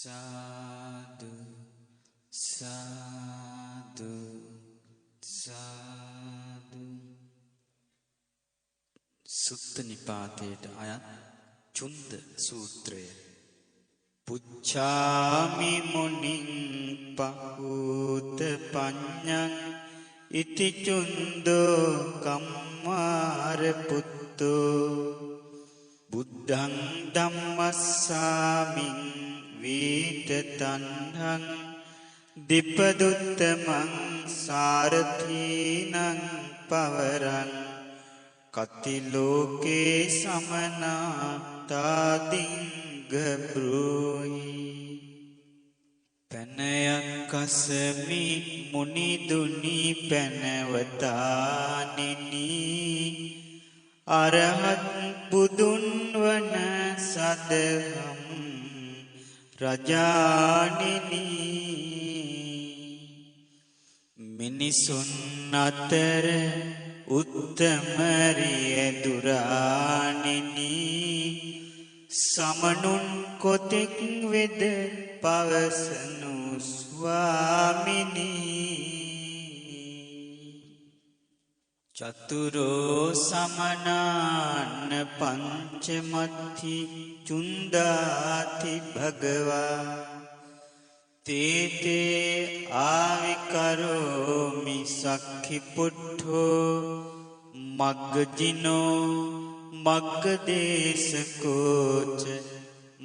සාදු සාදු සාදු. සුත්ත නිපාතයට අයත් චුන්ද සූත්‍රය. පුච්ඡාමි මුනිං පහූත පඤ්ඤං ඉති චුන්දෝ කම්මාර පුත්තෝ බුද්ධං ධම්මස්සාමින් වීත තණ්හං දිපදුත්තමං සාරථීනං පවරං කති ලෝකේ සමනා තාදිංග බ්‍රෝහි. පැනයක් අසමි මුනිදුනි පැනවතානිනි අරහත් බුදුන් වන සදහම් රජානිනි. මිනිසුන් අතර උත්තමරිය දුරානිනි සමනුන් කොතෙක් වෙද පවසනු ස්වාමිනී. චතුරෝ සමනාන්න පංචමත්ති චුන්දාති භගවා තේතේ ආවිකරෝමි සක්ඛි පුට්ඨෝ මග්ගජිනෝ මග්ගදේශකෝච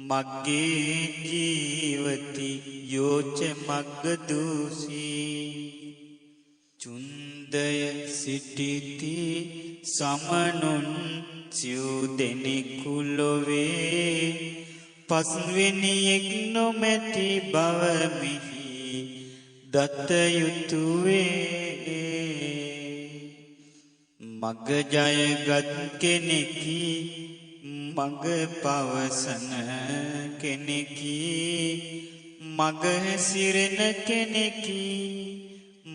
මග්ගේ ජීවති යෝච මග්ගදූසී. චුන්දය සිටිති සමනුන් සිව් දෙනෙකු ලොවේ පස්වෙනියෙක් නොමැති බව මිහි දත යුතුවේ. මග ජයගත් කෙනෙකි මග පවසන කෙනෙකි මග හැසිරෙන කෙනෙකි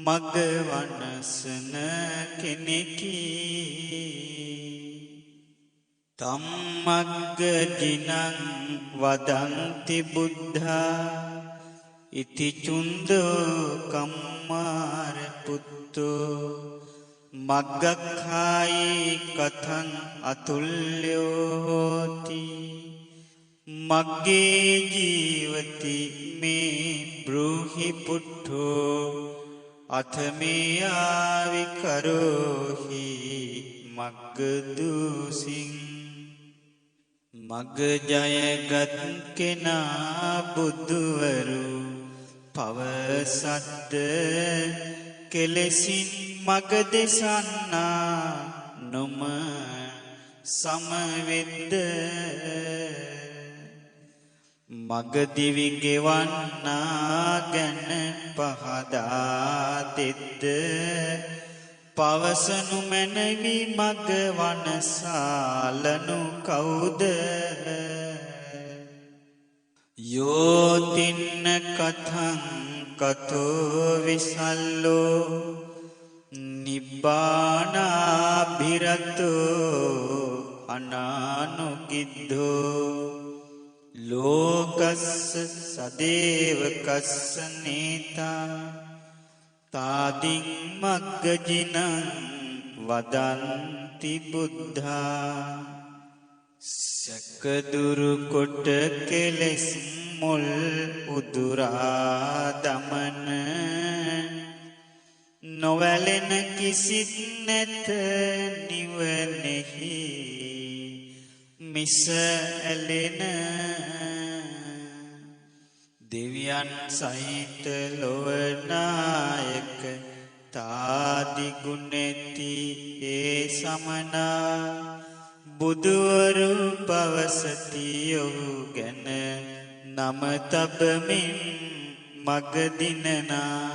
මග වනසන කෙනෙකි. තම්මග්ගජිනං වදන්ති බුද්ධා ඉති චුන්දෝ කම්මාර පුත්තෝ මග්ගක්ඛායි කතං අතුල්‍යෝ හෝති මග්ගේ ජීවති මේ බ්‍රූහි පුට්ඨෝ අතමේ ආවිකරෝහි මග්ගදූසින්. මග ජයගත් කෙනා බුදුවරු පවසද්ද කෙලෙසින් මග දෙසන්නා නොම සමවෙද්ද මගදිවි ගෙවන්නා ගැන පහදා දෙද්ද පවසනු මැනවි මග වනසාලනු කවුද. යෝතින්න කතං කතෝ විසල්ලෝ නිබ්බානාභිරතෝ අනානුකිද්ධෝ ලෝකස්ස සදේවකස්ස නේතා තාදින් මග්ගජිනං වදන්ති බුද්ධා. සැකදුරු කොට කෙලෙස් මුල් උදුරා දමන නොවැළෙන කිසිත් නැත නිවනෙහි මිස ඇලෙන දෙවියන් සහිත ලොවනායක තාදි ගුණෙති ඒ සමනා බුදුවරු පවසති ඔහු ගැන නම තබමින් මග දිනනා.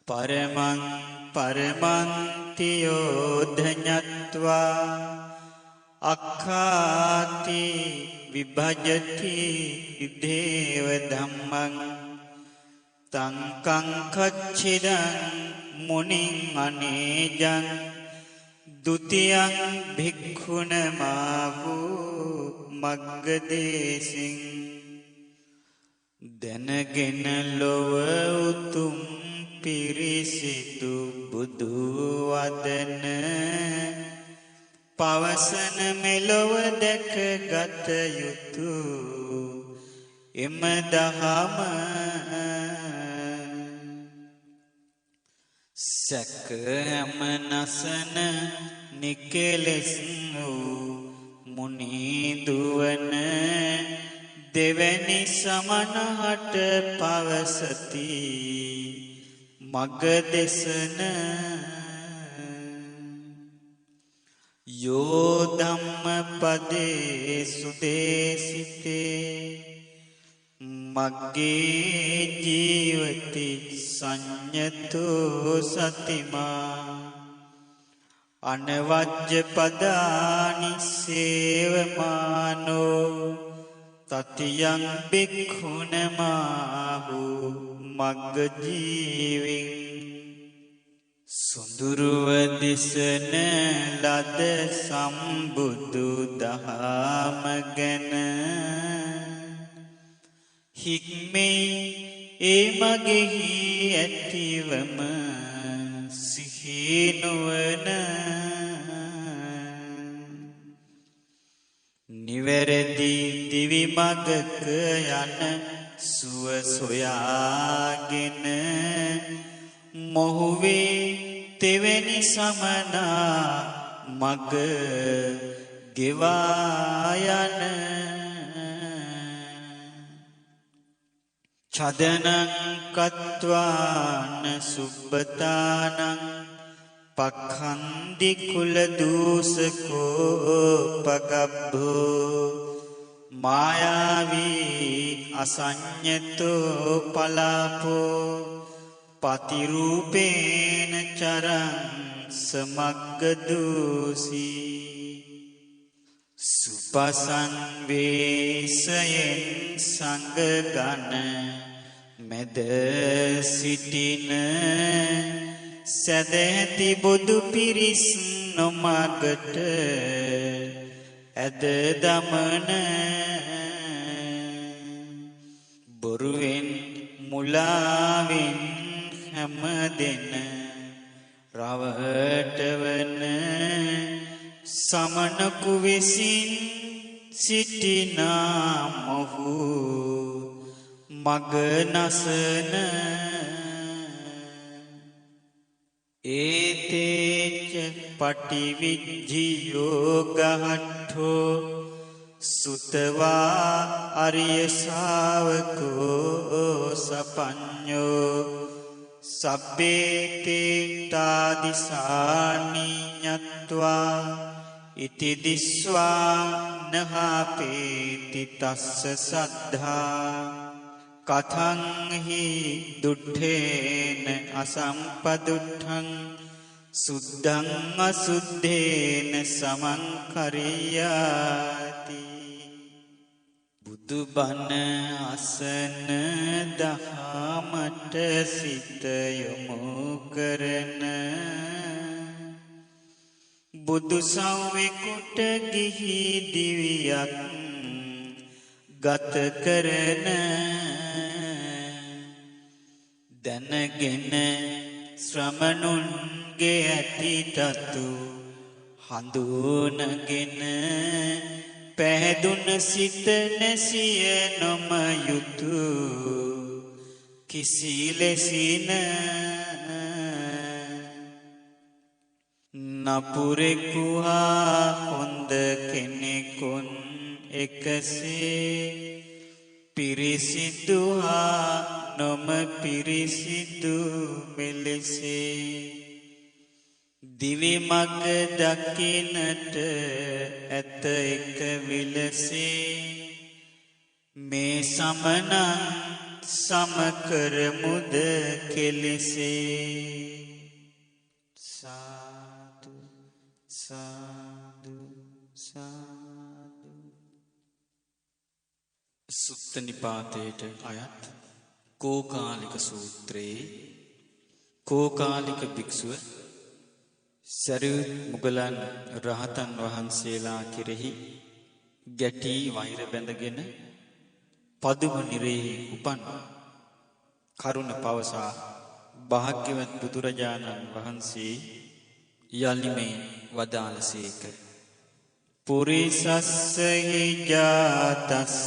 පරමං පරමං තියෝධඤත්වා අක්ඛාති විභජති දේව ධම්මං තංකං කච්චිදං මුනිං අනේජං ဒုတိယံ භික්ඛුන මාහු මග්ගදේසින් දැනගෙන ලොව උතුම් පිරිසිදු බුදු වදන පවසන මෙලොව දැකගත යුතු එම දහම සැක හැම නසන නිකලෙස් වූ මුනිදුවන දෙවැනි සමනහට පවසති මග දෙසන යෝ ධම්මපදේ සුදේසිතේ මග්ගේ ජීවති සංයතෝ සතිමා අනවජ්‍ය පදානි සේවමානෝ තතියං බික්ඛුනමාහු මග්ග ජීවින් සොඳුරුව දිසන ලද සම්බුදු දහම ගැන හික්මේ ඒ මගෙහි ඇතිවම සිහිනුවන නිවැරදි දිවි මගක යන සුව සොයාගෙන මොහුවේ තෙවැනි සමනා මග ගෙවා යන චදනං කତ୍වාන සුබ්බතානං පක්ඛන්දි කුල දූසකෝ පගබ්බෝ මායාවී අසඤ්ඤතෝ පලාපෝ පතිරූපේන චරං සමග්ගදූසී සුපසංවේසයෙන් සංගගන මෙද සිටින සැදැති බුදු පිරිස් නොමගට ඇද දමන බොරුවෙන් මුලාවෙන් හැම දෙන රවටවන සමනකු විසින් සිටිනා මොහු මග නසන ඒතේච පටිවිජ්ජියෝ ගහට්ඨෝ සුතවා අරිය ශාවකෝ සපඤ්ඤෝ සබ්බේතේ තාදිසානි ඤත්වා ඉති දිස්වා නහපේති තස්ස සද්ධා කතං හි දුට්ඨේන අසම්පදුට්ඨං සුද්ධං අසුද්ධේන සමං කරියාති බුදුබණ අසන දහමට සිත යොමු කරන බුදු සව්වෙකුට ගිහි දිවියක් ගත කරන දැනගෙන ශ්‍රමණුන්ගේ ඇතිතතු හඳුනගෙන පැහැදුන සිත නැසිය නොම යුතු කිසි ලෙසින නපුරෙකු හා හොඳ කෙනෙකුන් එකසේ පිරිසිදු හා නොම පිරිසිදු මෙලෙසේ දිවි මග දකින්නට ඇත එක විලසේ මේ සමනං සමකරමුද කෙලෙසේ සාදු සාදු සාදු. සුත්ත නිපාතයට අයත් කෝකාලික සූත්‍රයේ කෝකාලික භික්ෂුව සරියුත් මුගලන් රහතන් වහන්සේලා කෙරෙහි ගැටි වෛර බැඳගෙන පදුම නිරෙහි උපන් කරුණ පවසා භාග්‍යවත් බුදුරජාණන් වහන්සේ යලිමේ වදාළසේක. පුරිසස්සහි ජාතස්ස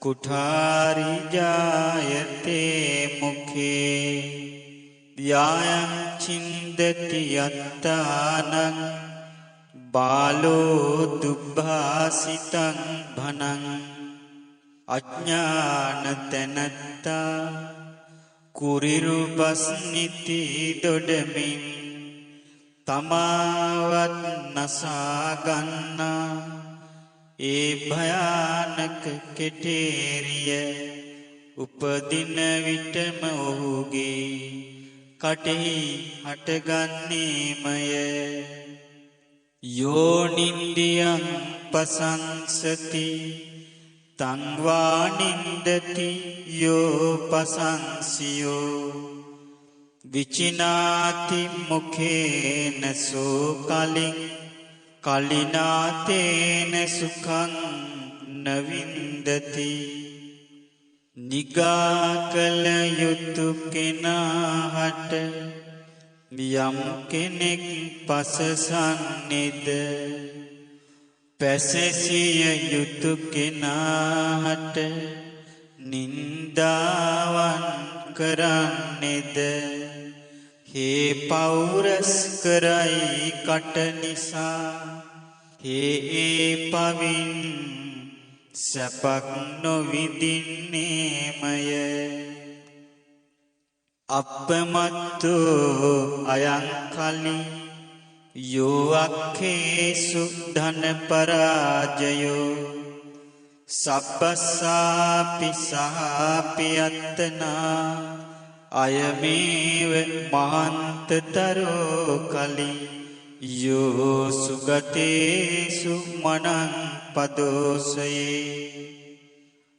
කුඨාරි ජායතේ මුඛේ යායං චින්දති යත්තානං බාලෝ දුබ්භාසිතං භනං අඥාන තැනත්තා කුරිරුපස්නිති දොඩමින් තමාවත් නසාගන්නා ඒ භයානක කෙටේරිය උපදින විටම ඔහුගේ කටෙහි හටගන්නේමය. යෝනින්දියං පසංසති තංවානින්දති යෝ පසංසියෝ විචිනාති මුඛේන සෝ කලිනාතේන සුඛං නවින්දති. නිගාකල යුතු කෙනාහට යම් කෙනෙක් පසසන්නේද පැසසිය යුතු කෙනාහට නින්දාවන් කරන්නේද හේ පෞරස් කරයි කට නිසා හේ පවින් සැපක් නොවිදින්නේමය. අපමත්තු අයං කලි යෝ අක්ඛේසු ධන පරාජයෝ සබ්බසාපි සහාපි අත්තනා අයමේව මහන්තතරෝ කලි යෝ සුගතේසු මනං පදෝසයේ.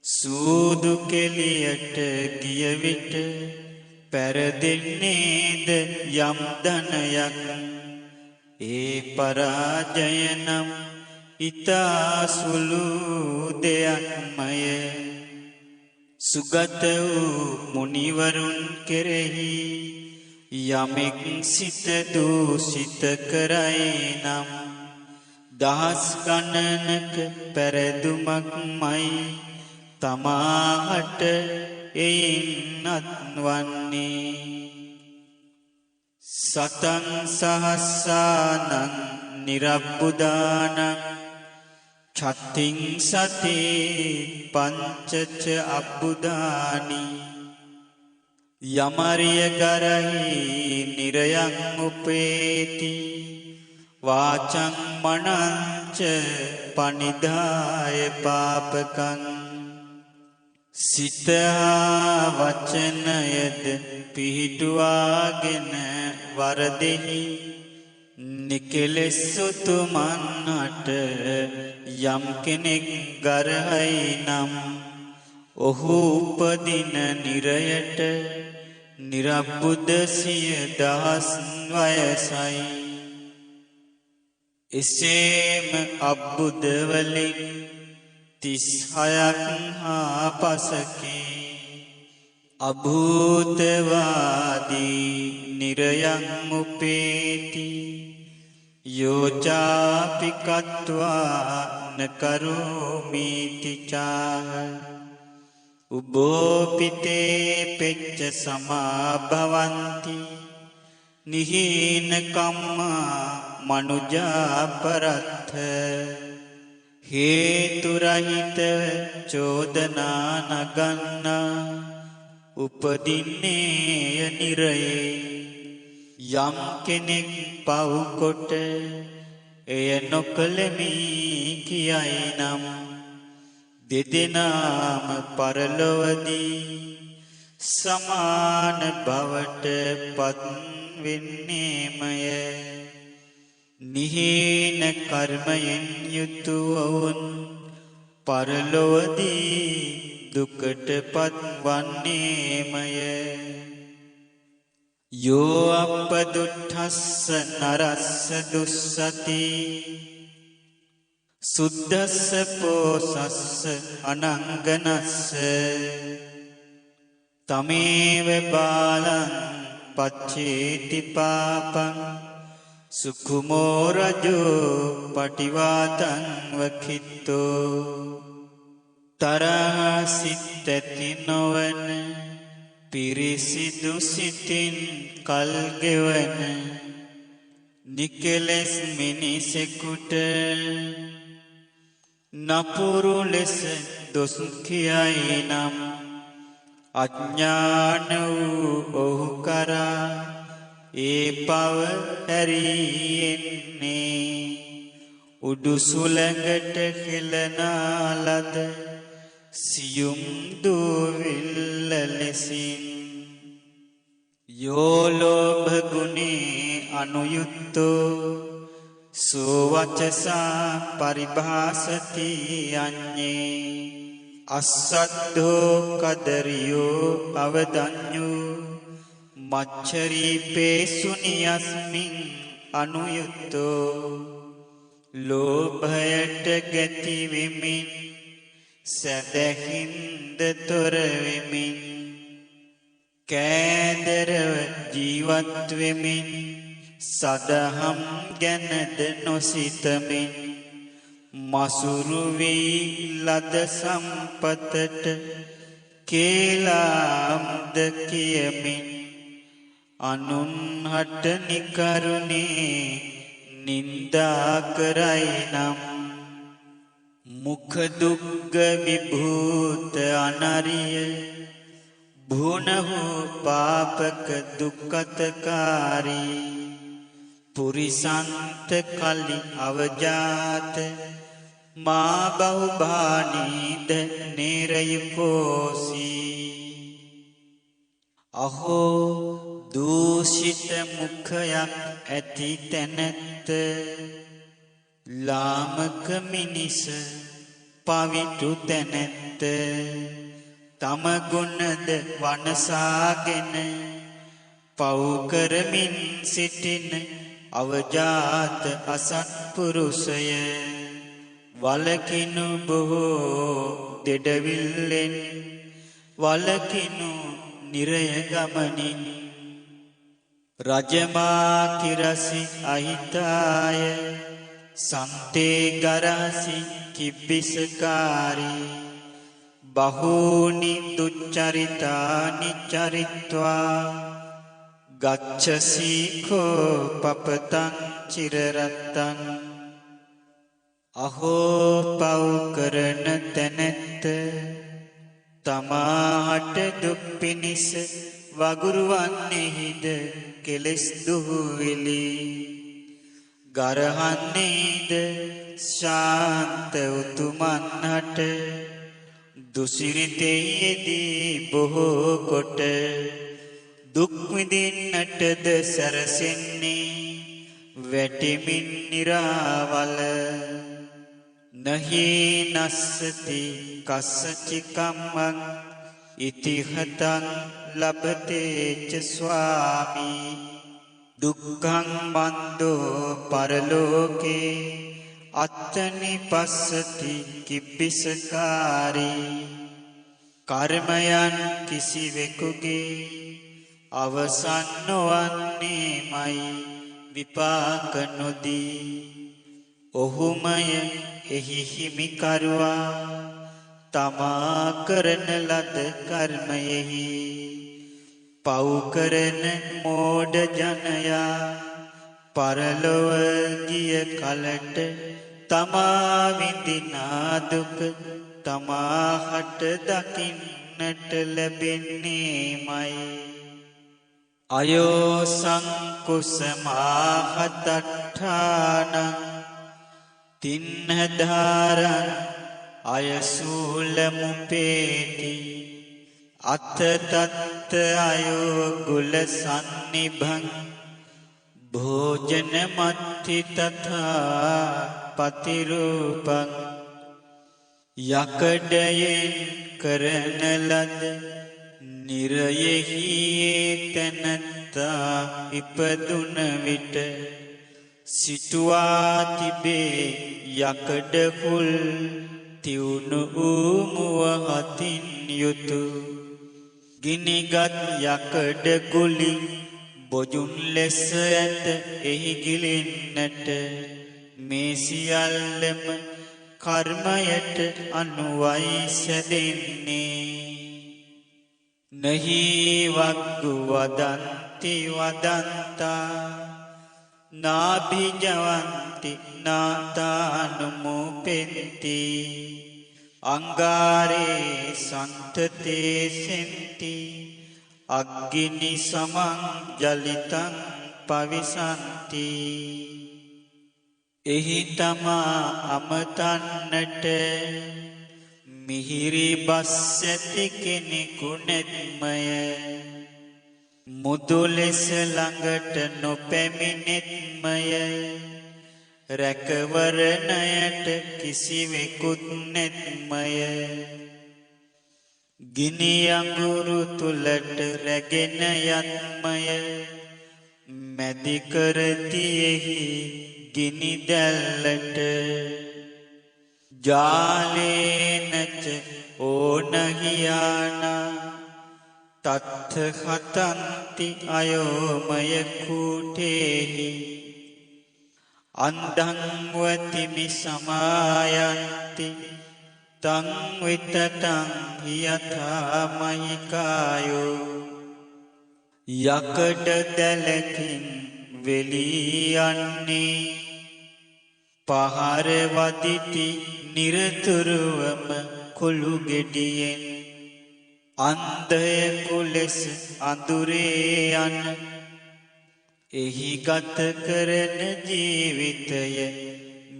සූදු කෙලියට ගිය විට පැරදෙන්නේද යම් ධනයක් ඒ පරාජය නම් ඉතා සුළු දෙයක්මය. සුගත වූ මුනිවරුන් කෙරෙහි යමෙක් සිත දූෂිත කරයි නම් දහස් ගණනක පැරදුමක්මයි තමාහට එයින් අත්වන්නේ. සතං සහස්සානං නිරබ්බුදානං චත්තිං සති පංචච අබ්බුදානි. යමරිය ගරහි නිරයං උපේති වාචං මනංච පනිදාය පාපකං. සිත හා වචනයද පිහිටුවාගෙන වරදෙහි නිකලෙස්සුතුමන්හට යම් කෙනෙක් ගරහයි නම් ඔහු උපදින නිරයට නිරබ්බුද 100,000 වයසයි. එසේම අබ්බුද වලින් 36ක් හා පසකේ අභූතවාදී නිරයං උපේති යෝචාපිකත්වා නකරෝමීති චාහ. උබෝපිතේ පෙච්ච සමාභවಂತಿ නිහීන කම්මා මනුජා පරත්ථ. හේතු රහිත චෝදනා නගන්නා උපදින්නේ නිරයේ. යම් කෙනෙක් පව් කොට එය නොකළමි කියයි නම් දෙදෙනාම පරලොවදී සමාන බවට පත් වෙන්නේමය. නිහීන කර්මයෙන් යුතු වුන් පරලොවදී දුකට පත්වන්නේමය. යෝ අපදුට්ඨස්ස නරස්ස දුස්සති සුද්දස්ස පෝසස්ස අනංගනස්ස තමේව බාලං පච්චේති පාපං සුකුමෝ රජෝ පටිවාතං වකිත්තෝ තරහ සිත් ඇති නොවන පිරිසිදු සිතින් කල් ගෙවන නිකලෙස් මිනිසෙකුට නපුරු ලෙස දොස් කියයි නම් අඥාන වූ ඔහු කරා ඒ පව හැරියෙන්නේ උඩු සුළඟට හෙළනා ලද සියුම් දූවිල්ල ලෙසින් යෝ ලෝභ ගුණේ අනුයුක්තෝ සුවචසා පරිභාසති අඤ්ඤේ අස්සද්ධෝ කදරියෝ අවදඤ්ඤෝ මච්චරීපේ සුනියස්මින් අනුයුක්තෝ ලෝභයට ගැති වෙමින් සැදහින්ද තොර වෙමින් කෑදරව ජීවත් වෙමින් සදහම් ගැනද නොසිතමින් මසුරු වී ලද සම්පතට කේලාම්ද කියමින් අනුන් හට නිකරුණේ නින්දා කරයි නම් මුඛ දුග්ග විභූත අනරිය භුනහු පාපක දුක්ඛතකාරී පුරිසන්ත කලි අවජාත මා බහුභානීද නේරයකෝසි අහෝ දූෂිත මුඛයක් ඇති තැනැත්ත ලාමක මිනිස පවිටු තැනැත්ත තම ගුණද වනසාගෙන පව් කරමින් සිටින අවජාත අසත්පුරුෂය වලකිනු බොහෝ දෙඩවිල්ලෙන් වලකිනු නිරය ගමනින් රජමා කිරසි අහිතාය සන්තේ ගරහසි කිබ්බිසකාරී බහූනි දුච්චරිතානි චරිත්වා ගච්ඡසීකෝ පපතං චිරරත්තං අහෝ පව් කරන තැනැත්ත තමාට දුක් පිණිස වගුරුවන්නේහිද කෙලෙස් දුහුවිලි ගරහන්නේද ශාන්ත උතුමන්හට දුසිරිතෙහිදී බොහෝ කොට දුක් විඳින්නටද සැරසෙන්නේ වැටෙමින් නිරාවල නහි නස්සති කස්සචි කම්මං ඉතිහතං ලබතේච ස්වාමී දුක්ඛං බන්ධෝ පරලෝකේ අත්තනි පස්සති කිබ්බිසකාරී කර්මයන් කිසිවෙකුගේ අවසන් නොවන්නේමයි විපාක නොදී ඔහුමය එහි හිමිකරුවා තමා කරන ලද කර්මයෙහි පව් කරන මෝඩ ජනයා පරලොව ගිය කලට තමා විඳිනා දුක තමා හට දකින්නට ලැබෙන්නේමයි අයෝ සංකුසමාහතට්ඨානං තින්නධාරං අයසූලමුපේති අත්තතත්ත අයෝ ගුල සන්නිභං භෝජන මත්ති තථා පතිරූපං යකඩයෙන් කරන ලද නිරයෙහි තැනැත්තා ඉපදුන විට සිටුවා තිබේ යකඩ හුල් තිවුණු මුව හතින් යුතු ගිනිගත් යකඩ ගුලි බොජුන් ලෙස ඇත එහි ගිලින්නට මේ සියල්ලම කර්මයට අනුවයි සැදෙන්නේ නහි වග්ගු වදන්ති වදන්තා නාභිජවන්ති නාතානුමුපෙන්ති අංගාරේ සන්තතේ සෙන්ති අග්ගිනි සමං ජලිතං පවිසන්ති එහි තමා අමතන්නට මිහිරි බස් ඇති කෙනෙකු නැත්මය මුදු ලෙස ළඟට නොපැමිණෙත්මය රැකවරණයට කිසිවෙකුත් නැත්මය ගිනි අඟුරු තුලට රැගෙන යත්මය මැදි කරතියෙහි ගිනි දැල්ලට ජාලේනච ඕනහියානා තත්ථ හතන්ති අයෝමය කූටේහි අන්ධං වතිමි සමායන්ති තං විතතං යථා මහිකායෝ යකඩ දැලකින් වෙලී යන්නේ පහර වදිති නිරතුරුවම කුළු ගෙඩියෙන් අන්ධයෙකු ලෙස අඳුරේ යන එහි ගත කරන ජීවිතය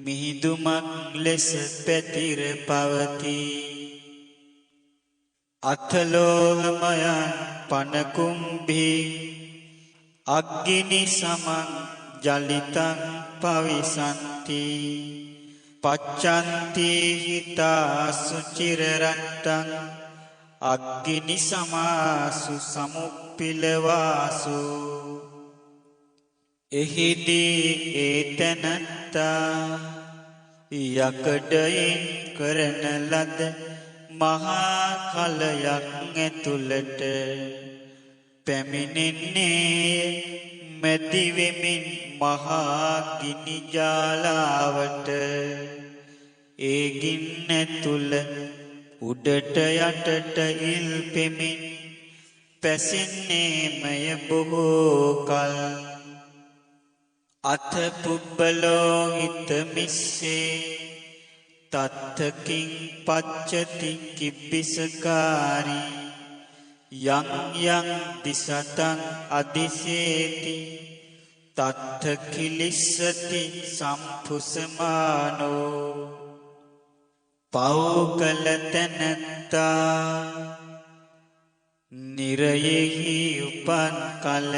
මිහිදුමක් ලෙස පැතිර පවතී අතලෝමයන් පනකුම්භී අග්ගිනි සමං ජලිතං පවිසන්ති පච්චන්ති හිතා සුචිරරත්තං අග්ගිනි සමාසු සමුප්පිලවාසු එහිදී ඒතනත්තා යකඩයෙන් කරන ලද මහා කලයක් ඇතුළට පැමිණෙන්නේ මැදිවෙමින් මහා ගිනි ජාලාවට ඒ ගින්න තුල උඩට යටට ඉල්පෙමින් පැසෙන්නේමය බොහෝ කල් අත පුබ්බලෝ හිත මිස්සේ තත්තකින් පච්චති කිබ්බිසකාරි යං යං දිසතං අදිසේති තත්ථ කිලිස්සති සම්පුසමානෝ පෞකල තැනැත්තා නිරයෙහි උපන් කල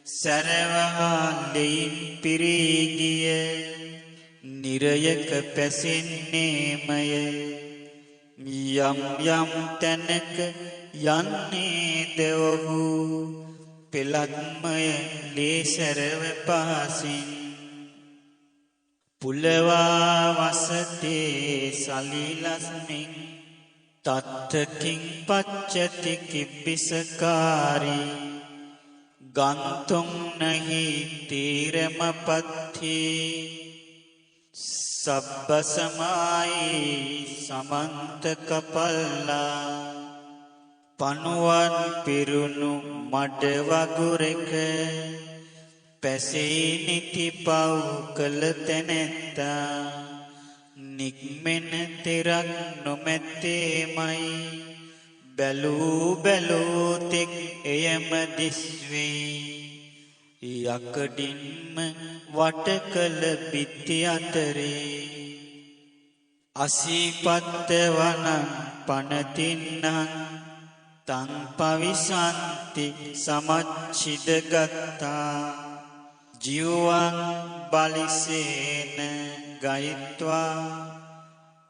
සරවහලෙයින් පිරීගිය නිරයක පැසෙන්නේමය යම් යම් තැනක යන්නේද ඔහු පෙළත්මය ලේසරව පහසින් පුලවා වසතේ සලිලස්මින් තත්තකින් පච්චති කිබ්බිසකාරි ගන්තුම් නහි තීරමපත්ති සබ්බසමායි සමන්ත කපල්ලා පනුවන් පිරුණු මඩ වගුරෙක පැසී නිති පව් කළ තැනැත්තා නික්මෙන තෙරක් නොමැත්තේමයි බැලූ බැලූ තෙක් එයම දිස්වේ යකඩින්ම වට කළ බිත්ති අතරේ අසීපත්ත වනං පනතින්නං තං පවිසන්ති සමච්චිදගත්තා ජීවං බලිසේන ගයිත්වා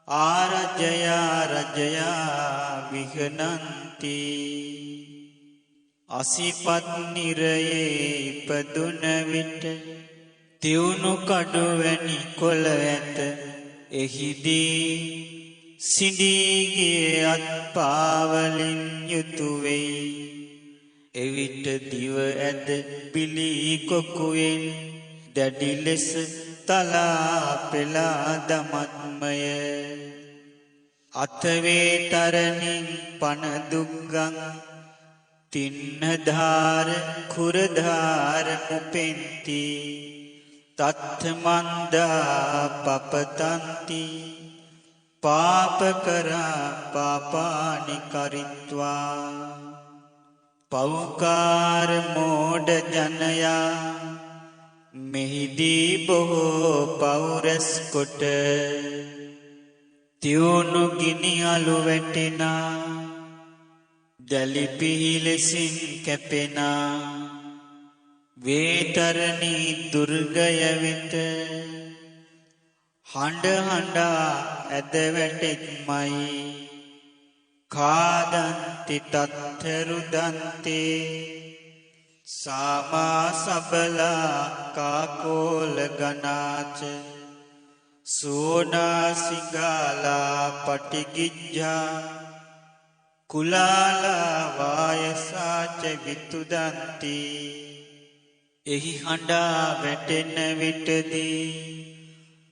ආරජයා රජයා විහනන්ති අසිපත් නිරයේ ඉපදුන විට තියුණු කඩුවැනි කොළ ඇත එහිදී සිඳීගේ අත් පාවලින් යුතු වෙයි. එවිට දිව ඇද බිලි කොකුවෙන් දැඩි ලෙස තලා පෙලා දමත්මය. අතවේ තරණින් පණ දුක්ගං තින්නධාර කුරධාර මුපෙන්ති තත්ථමන්දා පපතන්ති පාපකරා පාපානි කරිත්වා. පෞකාර මෝඩ ජනයා මෙහිදී බොහෝ පවුරැස් කොට තියුණු ගිනි අලු වැටෙනා දැලිපිහිලෙසින් කැපෙනා වේතරණී දුර්ගය වෙත හඬ හඬා ඇද වැටෙත්මයි. කාදන්ති තත්තරුදන්තේ සාමා සබලා කාකෝල ගනාච සෝනාසිගාලා පටිගිජ්ජා කුලාලා වායසාච විතුදන්ති. එහි හඬා වැටෙන විටදී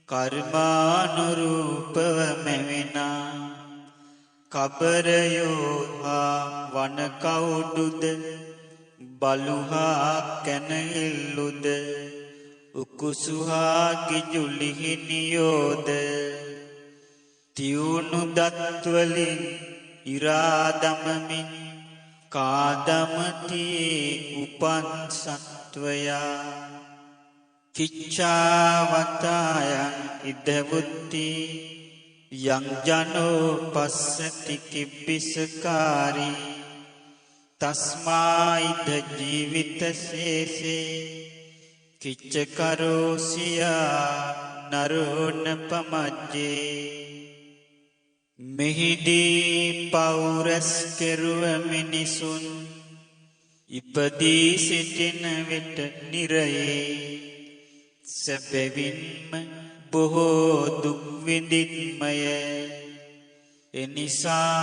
කර්මානුරූපව මැවෙනා කබරයෝ හා වනකවුඩුද බලුහා කැනහිල්ලුද උකුසුහා ගිජුලිහිනියෝද තියුණු දත්වලින් ඉරාදමමින් කාදමතියේ උපන් සත්වයා. කිච්ඡාවතායන් ඉදවුත්ති යං ජනෝ පස්සති කිබ්බිසකාරී තස්මා ඉද ජීවිතසේසේ කිච්චකරෝසියා නරෝන පමජ්ජේ. මෙහිදී පවුරස් කෙරුව මිනිසුන් ඉපදී සිටින විට නිරයේ සැබවින්ම බොහෝ දුක් විඳින්මය. එනිසා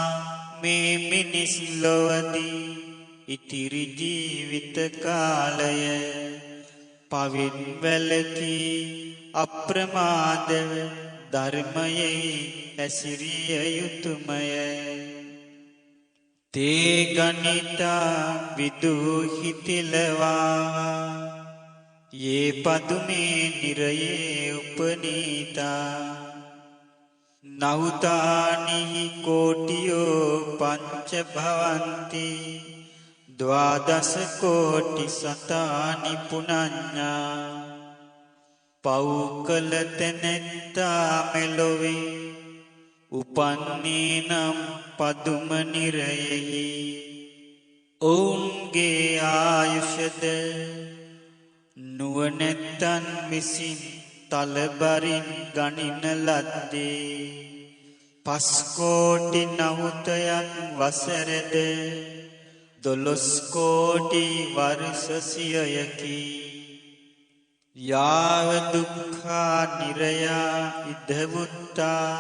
මේ මිනිස් ලොවදී ඉතිරි ජීවිත කාලය පවින් වැළකී අප්‍රමාදව ධර්මයෙහි ඇසිරිය යුතුයමය. තේ ගණිතා විදුහිතිලවා යේ පදුමේ නිරයේ උපනීතා නහුතානිහි කෝටියෝ පංච භවන්ති ද්වාදස කෝටි සතානි පුනඤ්ඤා. පෞකල තැනැත්තා මෙලොවේ උපන්නේ නම් පදුම නිරයෙහි ඔවුන්ගේ ආයුෂද නුවණැත්තන් විසින් තලබරින් ගණින ලද්දේ. පස් කෝටි නහුතයක් වසරද 12 කෝටි වර්ෂ සියයකි. යාව දුක්ඛා නිරයා ඉදවුත්තා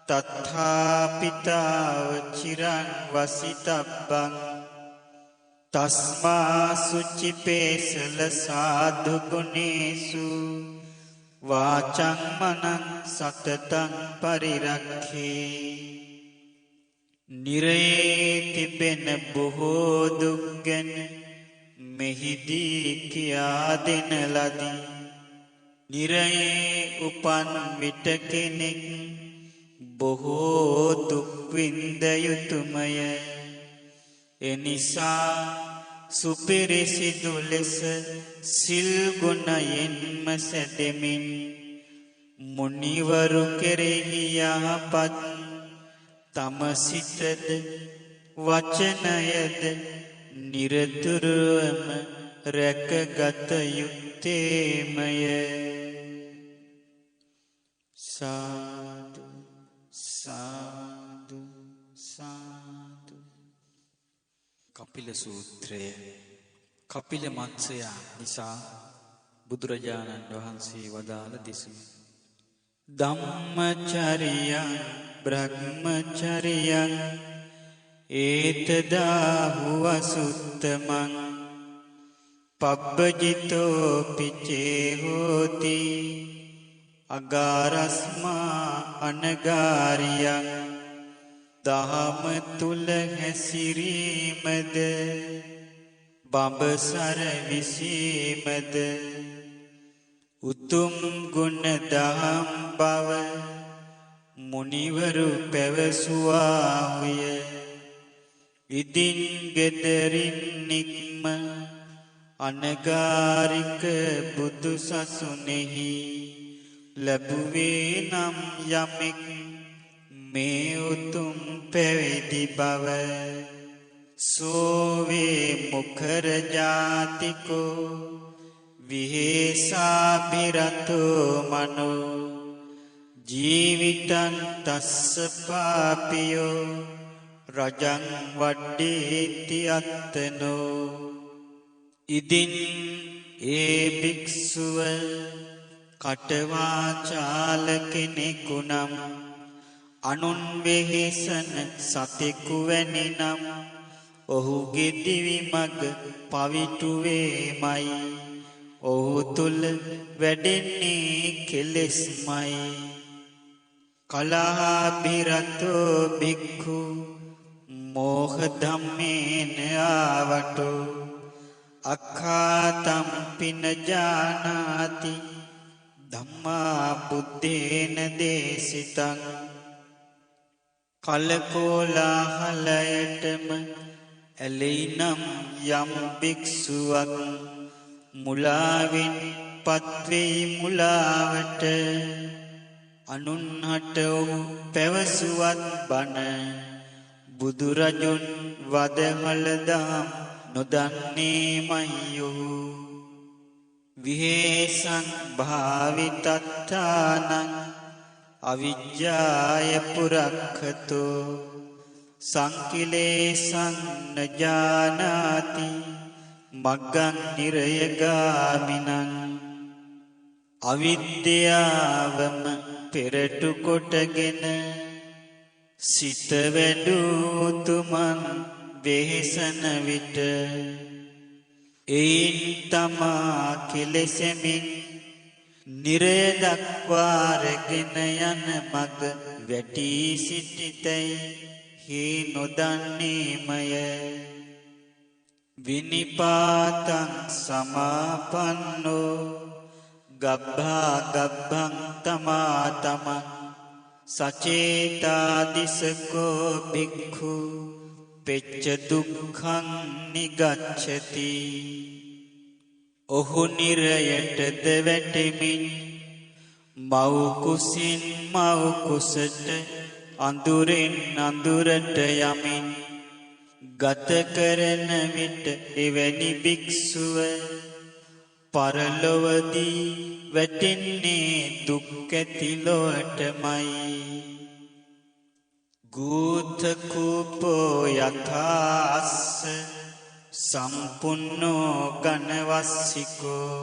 තත්ථාපිතාව චිරං වසිතබ්බං තස්මා සුචිපේසල සාධු ගුණේසු වාචං මනං සතතං පරිරක්ඛේ. නිරයේ තිබෙන බොහෝ දුක් ගැන මෙහිදී කියා දෙන ලදී. නිරයේ උපන් විට කෙනෙක් බොහෝ දුක් විඳ යුතුයමය. එනිසා සුපිරිසිදු ලෙස සිල් ගුණයෙන්ම සැදෙමින් මුනිවරු කෙරෙහි යහපත් තම සිතද වචනයද නිරතුරුවම රැකගත යුත්තේමය. සාදු සාදු සාදු. කපිල සූත්‍රය කපිල මත්ස්‍යයා නිසා බුදුරජාණන් වහන්සේ වදාළ දෙසුම. ධම්මචරියං බ්‍රහ්මචරියං ඒතදාහුව සුත්තමං පබ්බජිතෝ පිචේ හෝති අගාරස්මා අනගාරියං දහම තුල හැසිරීමද බඹසර විසීමද උතුම් ගුණ දහම් බව මුනිවරු පැවසුවාහුය. ඉදින් ගෙදරින් නික්ම අනගාരിക බුදු සසුනේහි ලැබුවේ නම් යමෙක් මේ උතුම් පැවිදි බව සෝවේ මුඛර ජාතිකෝ විහෙසාබිරතෝ මනෝ ජීවිතං තස්ස පාපියෝ රජං වඩ්ඩේති අත්තනෝ. ඉදින් ඒ භික්ෂුව කටවාචාල කෙනෙකුනම් අනුන් වෙහෙසන සතෙකු වැනිනම් ඔහුගේ දිවි මඟ පවිටු වේමයි. ඔහු තුල වැඩෙන්නේ කෙලෙස්මයි. කලහබිරතෝ භික්ඛු මෝහ ධම්මේන ආවටෝ අක්ඛාතම් පින ජානාති ධම්මා බුද්දේන දේශිතං. කලකෝලාහලයටම ඇලෙයිනම් යම් භික්ෂුවක් මුලාවෙන් පත්වෙයි මුලාවට අනුන්හට ඔහු පැවසුවත් බණ බුදුරජුන් වදහලදාම් නොදන්නේමයි ඔහු. විහෙසං භාවිතත්තානං අවිජ්ජාය පුරක්ඛතෝ සංකිලේසං නජානාති මග්ගං නිරයගාමිනං. අවිද්‍යාවම පෙරටු කොටගෙන සිත වැඩුතුමන් වෙහෙසන විට එයින් තමා කෙලෙසෙමින් නිරය දක්වා රැගෙන යන මග වැටී සිටිතැයි හේ නොදන්නේමය. විනිපාතං සමාපන්නෝ ගබ්බා ගබ්බං තමා තමං සචේතාදිසකෝ භික්ඛු පෙච්ච දුක්ඛං නිගච්ඡති. ඔහු නිරයටද වැටෙමින් මව් කුසින් මව් කුසට අඳුරෙන් අඳුරට යමින් ගත කරන විට එවැනි භික්ෂුව පරලොවදී වැටෙන්නේ දුක් ඇති ලොවටමයි. ගූත කූපෝ යථාස්ස සම්පුන්නෝ ගණවස්සිකෝ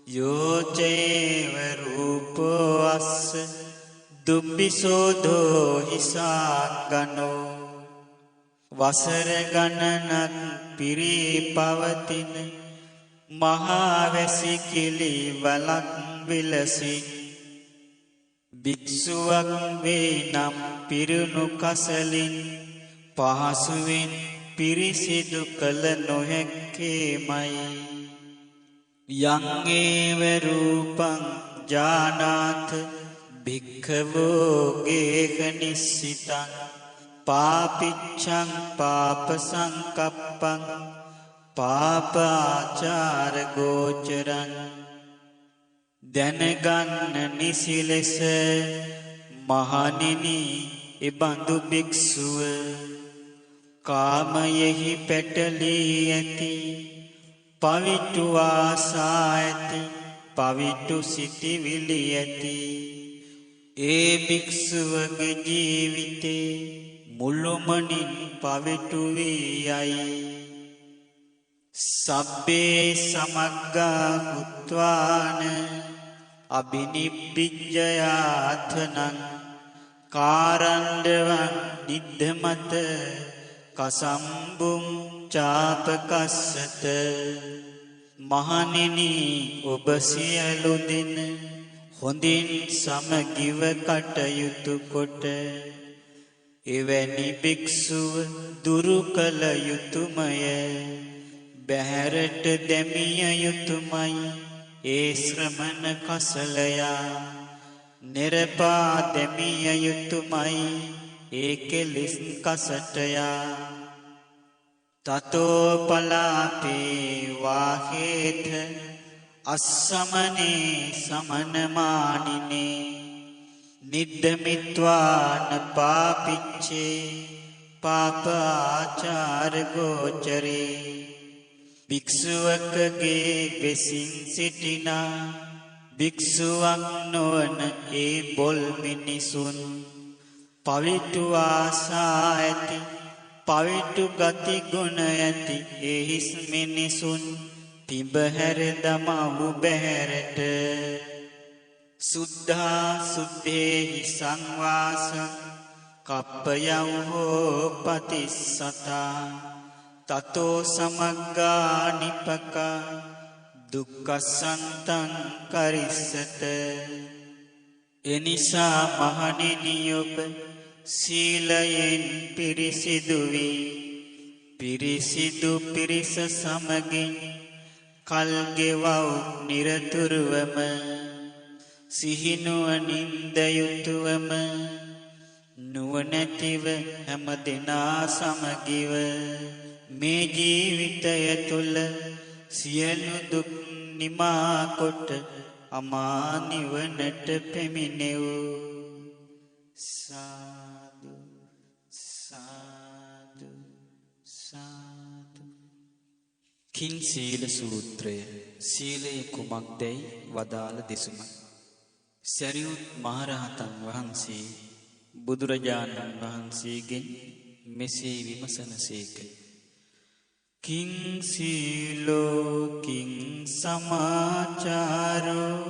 යෝචේව රූපෝ අස්ස දුබ්බිසෝධෝ හිසාගනෝ. වසර ගණනක් පිරී පවතින මහා වැසිකිලි වලක් විලසින් භික්ෂුවක් වේ නම් පිරුණු කසලින් පහසුවෙන් පිරිසිදු කළ නොහැක්කේමයි. යං ඒව රූපං ජානාත භික්ඛවෝ ගේහ නිස්සිතං පාපිච්ඡං පාප සංකප්පං පාපාචාර ගෝචරං. දැනගන්න නිසි ලෙස මහණෙනි එබඳු භික්ෂුව කාමයෙහි පැටලී ඇති පවිටු ආසා ඇති පවිටු සිටිවිලි ඇති ඒ භික්ෂුවගේ ජීවිතේ මුළුමනින් පවිටු වී යයි. සබ්බේ සමග්ගා උත්වාන අබිනිබ්බිජ්ජයාතනං කාරණ්ඩවං නිද්ධමත කසම්බුම් චාපකස්සත. මහණෙනි ඔබ සියලු දෙන හොඳින් සමගිව කටයුතු කොට එවැනි භික්ෂුව දුරු කළ යුතුයමය. බැහැරට දැමිය යුතුයමයි ඒ ශ්‍රමණ කසලයා. නිරපා දැමිය යුතුයමයි ඒ කෙලිස් කසටයා. තතෝ පලාපේ වාහේත අස්සමනේ සමනමානිනේ නිද්දමිත්වාන පාපිච්චේ පාපාචාර ගෝචරේ. භික්ෂුවකගේ වෙසින් සිටිනා භික්ෂුවක් නොවන ඒ බොල් මිනිසුන් පවිටු ආසා ඇති පවිටු ගති ගුණ ඇති ඒ හිස් මිනිසුන් පිඹහැර දමවු බැහැරට. සුද්ධා සුද්ධේහි සංවාසං කප්පයං හෝ පතිස්සතා තතෝ සමග්ගා නිපකා දුක්ඛසන්තං කරිස්සත. එනිසා මහණෙනි ඔබ සීලයෙන් පිරිසිදු වී පිරිසිදු පිරිස සමගින් කල් ගෙවව් නිරතුරුවම සිහිනුවණින්ද යුතුවම නුවණැතිව හැම දෙනා සමගිව මේ ජීවිතය තුළ සියලු දුක් නිමා කොට අමා නිවනට පැමිණෙව්. සාදු සාදු සාදු. කිං සීල සූත්‍රය සීලය කුමක්දැයි වදාළ දෙසුම. සරියුත් මහරහතන් වහන්සේ බුදුරජාණන් වහන්සේගෙන් මෙසේ විමසනසේක. කිං සීලෝ කිං සමාචාරෝ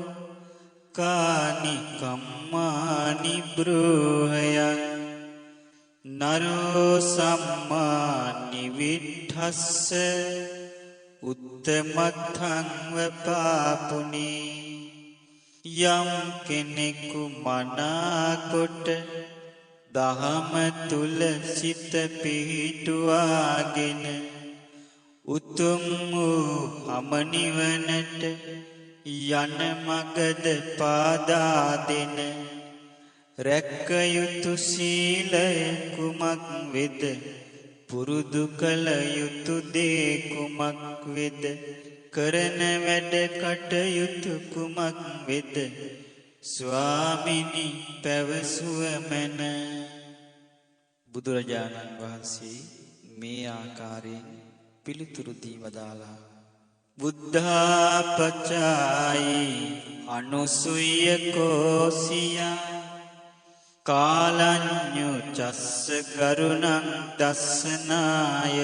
කානි කම්මානි බ්‍රෝහයන් නරෝ සම්මානි විට්ඨස්ස උත්තමත්තං වපාපුනි. යම් කෙනෙකු මනාකොට දහම තුල සිත පිහිටුවාගෙන උතුම් වූ අමනිවනට යන මගද පාදා දෙන රැක්ක යුතු සීලය කුමක් වෙද පුරුදු කළ යුතු දේ කුමක් වෙද කරන වැඩ කටයුතු කුමක් වෙද ස්වාමිනි පැවසුව මැන. බුදුරජාණන් වහන්සේ මේ ආකාරයෙන් පිළිතුරු දී වදාළා. බුද්ධාපචායි අනුසුය කෝසියා කාලඤ්ඤු චස්ස කරුණං දස්සනාය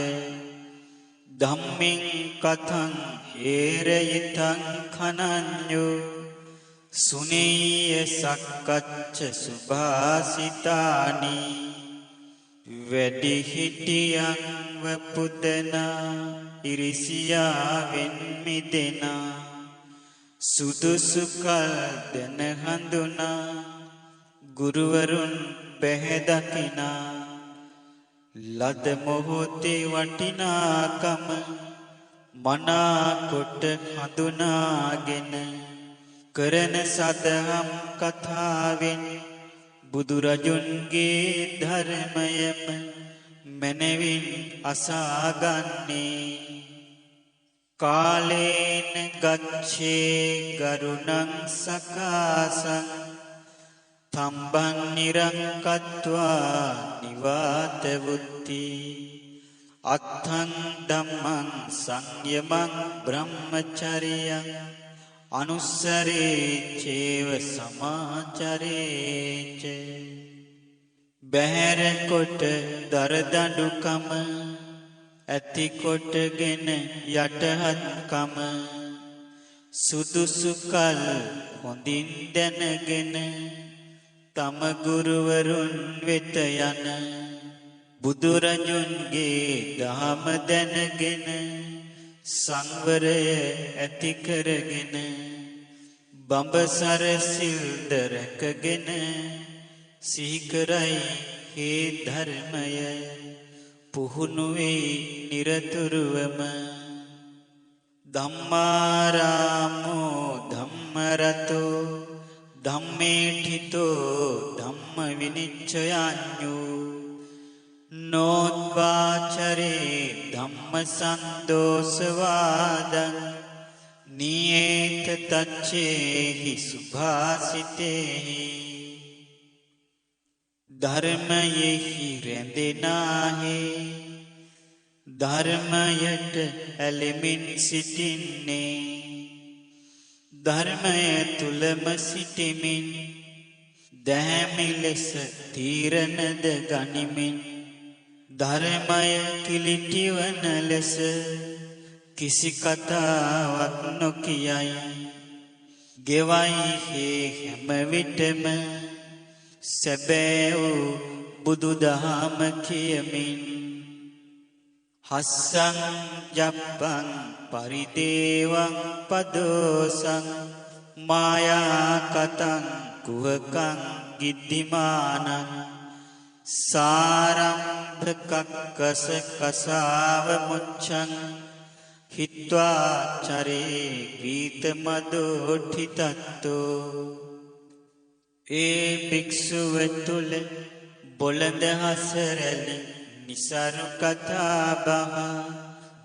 ධම්මින් කතං ඒරයිතං කනඤ්ඤු සුනීය සක්කච්ඡ සුභාසිතානි. වැඩිහිටියන් වපුදනා ඉරිසියාවෙන් මිදෙනා සුදුසු කල් දැන හඳුනා ගුරුවරුන් පැහැදකිනා ලද මොහොතේ වටිනාකම මනාකොට හඳුනාගෙන කරන සදහම් කතාවෙන් බුදුරජුන්ගේ ධර්මයම මනවින් අසාගන්නේ. කාලේන ගච්ඡේ ගරුණං සකාසං තම්බං නිරංකත්වා නිවාත වුත්ති. අත්තං ධම්මං සංයමං බ්‍රහ්මචර්යං අනුස්සරේ චේව සමාචරේච. බැහැර කොට දරදඬුකම ඇති කොටගෙන යටහත්කම සුදුසු කල් හොඳින් දැනගෙන තම ගුරුවරුන් වෙත යන බුදුරජුන්ගේ දහම දැනගෙන සංවරය ඇති කරගෙන බඹසර සිල්ද රැකගෙන සිහි කරයි හේ ධර්මය පුහුණු වේ නිරතුරුවම ධම්මාරාමෝ ධම්මරතෝ ධම්මේඨිතෝ ධම්ම විනිච්ඡයඤ්ඤෝ නෝත්වාචරේ ධම්ම සන්දෝසවාදං නියේත තච්චේහි සුභාසිතේහි ධර්මයෙහි රැඳෙනාහේ ධර්මයට ඇලෙමින් සිටින්නේ ධර්මය තුලම සිටිමින් දැහැමි ලෙස තීරණද ගනිමින් ධර්මය කිලිටිවන ලෙස කිසි කතාවක් නොකියයි ගෙවයි හේ හැම විටම සැබෑ වූ බුදුදහම කියමින් හස්සං ජප්පං පරිදේවං පදෝසං මායා කතං කුහකං ගිද්දිමානං සාරම්භකක්කස කසාව මුච්ඡං හිත්වා චරේ ගීත මදෝඨිතත්තෝ ඒ භික්ෂුව තුල බොළඳ හසරැල නිසරු කතා බහ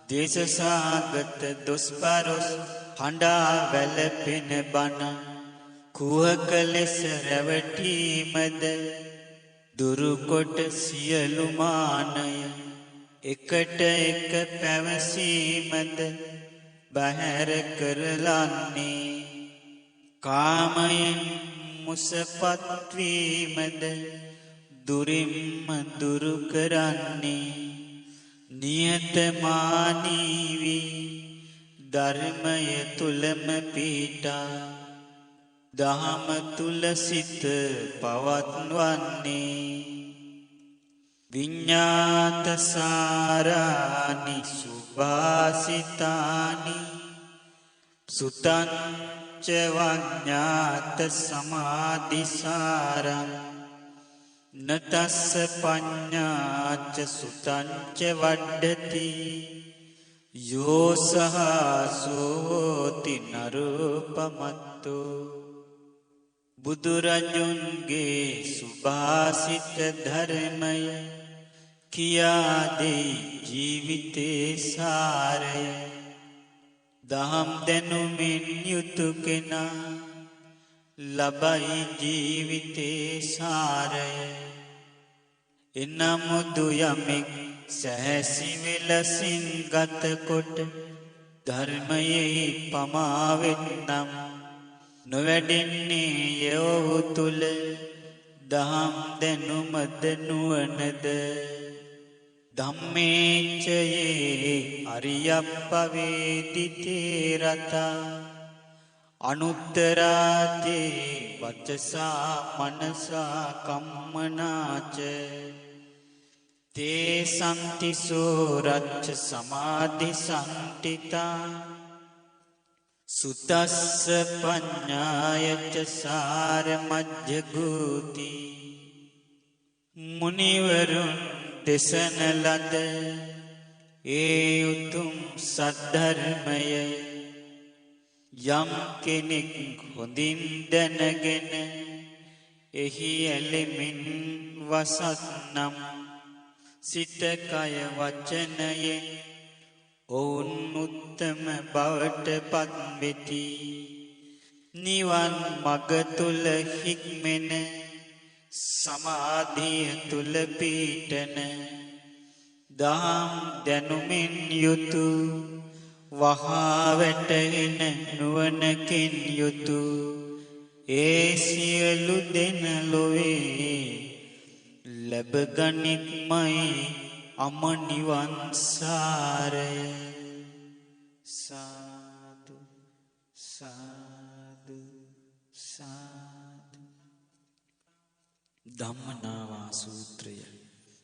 දේශසාගත දොස්පරොස් හඬා වැළපෙන බණ කුහක ලෙස රැවටීමද දුරුකොට සියලු මානය එකට එක පැවසීමද බහැර කරලන්නේ කාමයෙන් මුසපත් වීමද දුරින්ම දුරු කරන්නේ නියතමානී වී ධර්මය තුලම පීඨා දහම තුල සිත පවත්වන්නේ විඤ්ඤාත සාරානි සුභාසිතානි සුතං ච වඤ්ඤාත සමාධිසාරං නතස්ස පඤ්ඤාච සුතං ච වඩ්ඩති යෝසහසෝති නරූපමත්තෝ බුදුරජුන්ගේ සුභාසිත ධර්මය කියා දෙයි ජීවිතේ සාරය දහම් දැනුමින් යුතු කෙනා ලබයි ජීවිතේ සාරය එනමුදු යමෙක් සැහැසි විලසින් ගතකොට ධර්මයෙහි පමාවෙන්නම් නොවැඩෙන්නේ යෝ තුල දහම් දැනුමද නුවණද ධම්මේචයේ අරියප්පවේදිතේ රතා අනුත්තරාතේ වචසා මනසා කම්මනාච තේ සම්තිසෝ රච්ච සමාධි සම්ටිතා සුතස්ස පඤ්ඤායච සාර මජ්ජගූති මුනිවරුන් දේශන ලද ඒ උතුම් සද්ධර්මය යම් කෙනෙක් හොඳින් දැනගෙන එහි ඇලෙමින් වසත්නම් සිත කය වචනයෙන් ඔවුන් උත්තම බවට පත් වෙති නිවන් මඟ තුල හික්මෙන සමාධිය තුල පීඨන දහම් දැනුමින් යුතු වහා වැටෙන නුවණකින් යුතු ඒ සියලු දෙන ලොවේ ලැබ ගනිත්මයි අමනිවන් සාරය සාදු සාදු සාදු. ධම්මනාවා සූත්‍රය.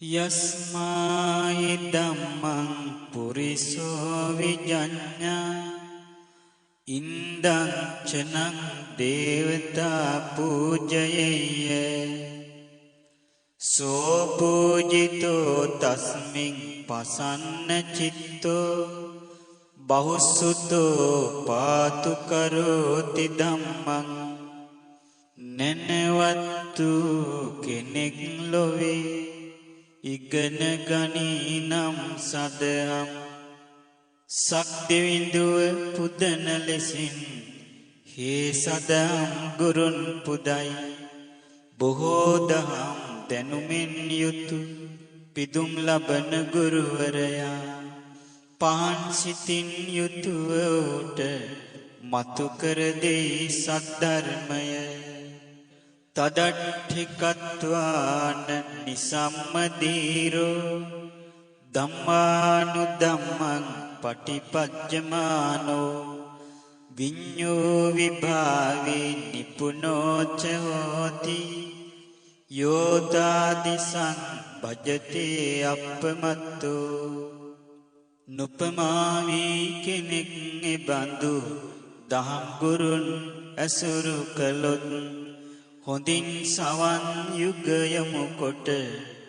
යස්මායි ධම්මං පුරිසෝ විජඤ්ඤා ඉන්දං චනං දේවතා පූජයෙය්‍ය සෝ පූජිතෝ තස්මින් පසන්න චිත්තෝ බහුසුතෝ පාතු කරෝති ධම්මං. නැනවත්තු කෙනෙක් ලොවේ ඉගෙන ගනිනම් සදහම්. සක්දෙවිඳුව පුදන ලෙසින් හේ සදහම් ගුරුන් පුදයි. බොහෝ දහම් දැනුමින් යුතු පිදුම් ලබන ගුරුවරයා පහන් සිතින් යුතුව ඌට මතු කර දෙයි සද්ධර්මය. තදට්ඨිකත්වාන නිසම්මදීරෝ ධම්මානුධම්මං පටිපජ්ජමානෝ විඤ්ඤෝ විභාවේ නිපුනෝච හෝති යෝදාදිසං භජතේ අප්පමත්තෝ. නුපමාවී කෙනෙක් එබඳු දහම් ගුරුන් ඇසුරු කළොත් හොඳින් සවන් යුගයමු කොට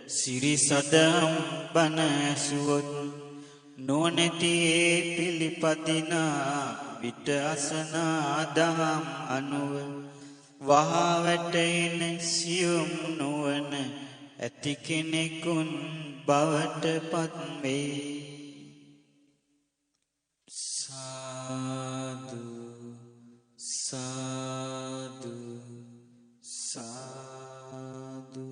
සිරිසදම් බණ ඇසුවොත් නොනැති ඒ පිළිපදිනා විට අසනා දහම් අනුව වහා වැටෙන සියුම් නුවණ ඇති කෙනෙකුන් බවට පත්වේ. සාදු සාදු සාදු.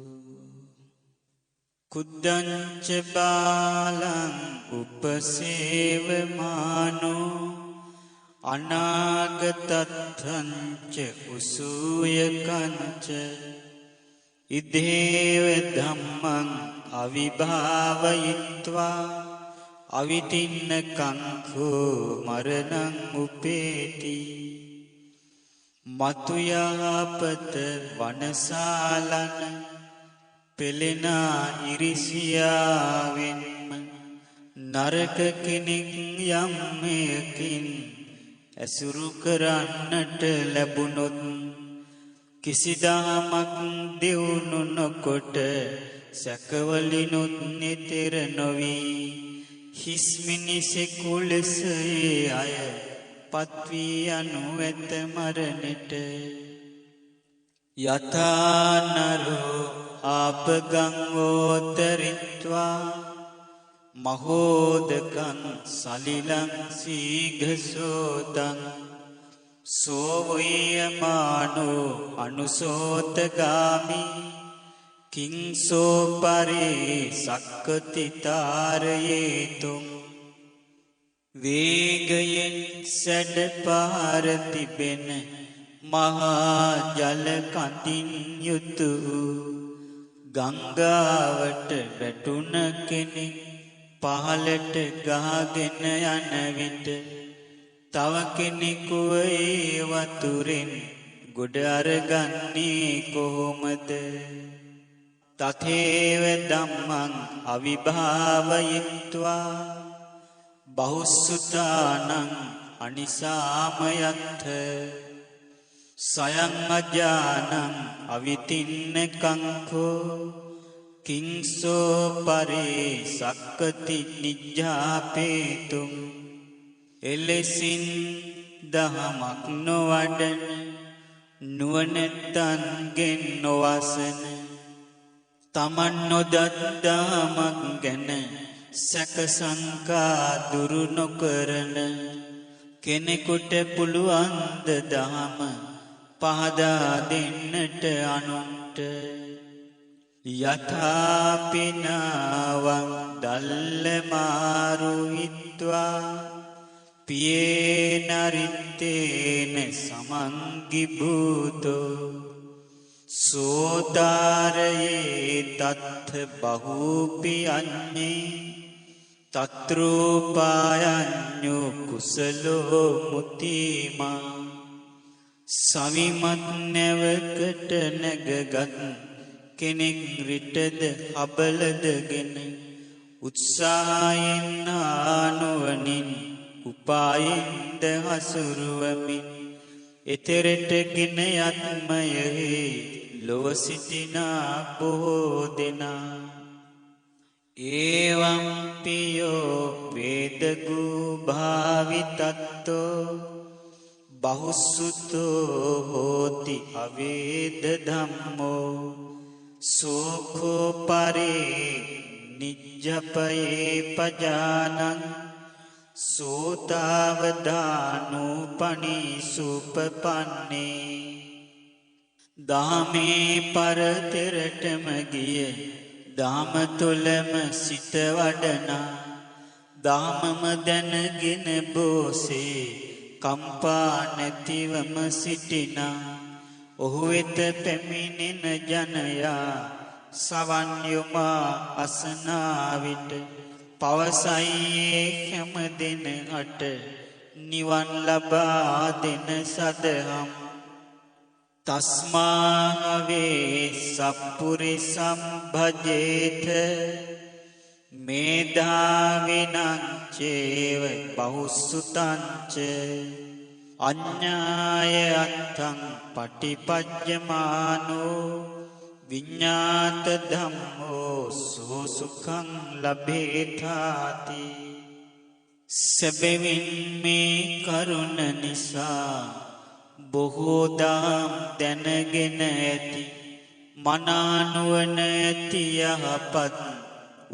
කුද්දංච බාලං උපසේවමානෝ අනාගතත්ථංච උසූයකංච ඉදේව ධම්මං අවිභාවයිත්වා අවිතින්න කංඛෝ මරණං උපේති. මතු යහපත වනසාලන පෙළෙනා ඉරිසියාවෙන්ම නරක කෙනෙක් යම් මෙයකින් ඇසුරු කරන්නට ලැබුණොත් කිසිදාමක් දියුණු නොකොට සැකවලිනුත් නිතර නොවී හිස් මිනිසෙකු ලෙස ඒ අය පත්වී යනු ඇත මරණට. යථානරෝ ආපගං ඕතරිත්වා මහෝදකං සලිලං සීඝසෝතං සෝවයමානෝ අනුසෝතගාමි කිංසෝ පරේ සක්කතිතාරයේතුම්. වේගයෙන් සැඩ පාර තිබෙන මහා ජල කඳින් යුතු ගංගාවට වැටුණ කෙනෙක් පහළට ගහගෙන යන විට තව කෙනෙකුව ඒ වතුරෙන් ගොඩ අරගන්නේ කොහොමද? තතේව ධම්මං අවිභාවයිත්වා බහුසුතානං අනිසාමයත්ථ සයං අජානං අවිතින්න කංඛෝ කිංසෝ පරේ සක්කති නිජ්ජාපේතුම්. එලෙසින් දහමක් නොවඩන නුවණැත්තන්ගෙන් නොවසන තමන් නොදත් දහමක් ගැන සැක සංකා දුරු නොකරන කෙනෙකුට පුළුවන්ද දහම පහදා දෙන්නට අනුන්ට. යථාපිනාවං දල්ලමාරු හිත්වා පියේනරිත්තේන සමංගි භූතෝ සෝදාරයේ තත්ථ බහූපි අඤ්ඤේ තත්රූපායඤ්ඤෝ කුසලෝ මුතිමා සවිමත් නැවකට නැගගත් කෙනෙක් රිටද හබලදගෙන උත්සාහයෙන් ආනුවණින් උපායෙන්ද හසුරුවමින් එතරටගෙන යත්මයෙහි ලොව සිටිනා බොහෝ දෙනා ඒවං පියෝ වේදගූ භාවිතත්තෝ බහුසුතෝ හෝති අවේද ධම්මෝ සෝඛෝ පරේ නිජ්ජපයේ පජානං සෝතාවදානෝපනී සුපපන්නේ දාමේ පරතරටම ගිය දාම තුලම සිට වඩනා දාමම දැනගෙන බෝසේ කම්පා නැතිවම සිටිනා ඔහු වෙත පැමිණෙන ජනයා සවන් යොමා අසනා විට පවසයි හැම දිනකට නිවන් ලබා දෙන සදහම් තස්මාවේ සප්පුරිසම් භජේත මේධාවිනං චේව බහුසුතංච අඤ්ඤාය අත්තං පටිපජ්ජමානෝ විඤ්ඤාත ධම්මෝ සෝසුඛං ලබේතාති සබෙවින් මේ කරුණ නිසා බොහෝ දාම් දැනගෙන ඇති මනානුවන ඇති යහපත්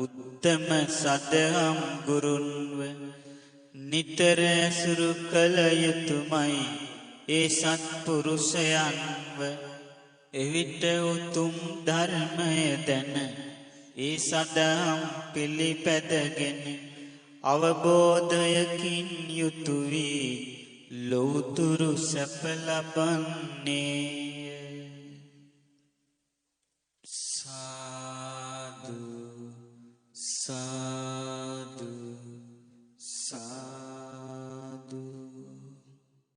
උත්තම සදහම් ගුරුන්ව නිතර ඇසුරු කළ යුතුමයි ඒ සත්පුරුෂයන්ව එවිට උතුම් ධර්මය දැන ඒ සදහම් පිළිපැදගෙන අවබෝධයකින් යුතු වී ලෞතුරු සැප ලබන්නේ සාදු සාදු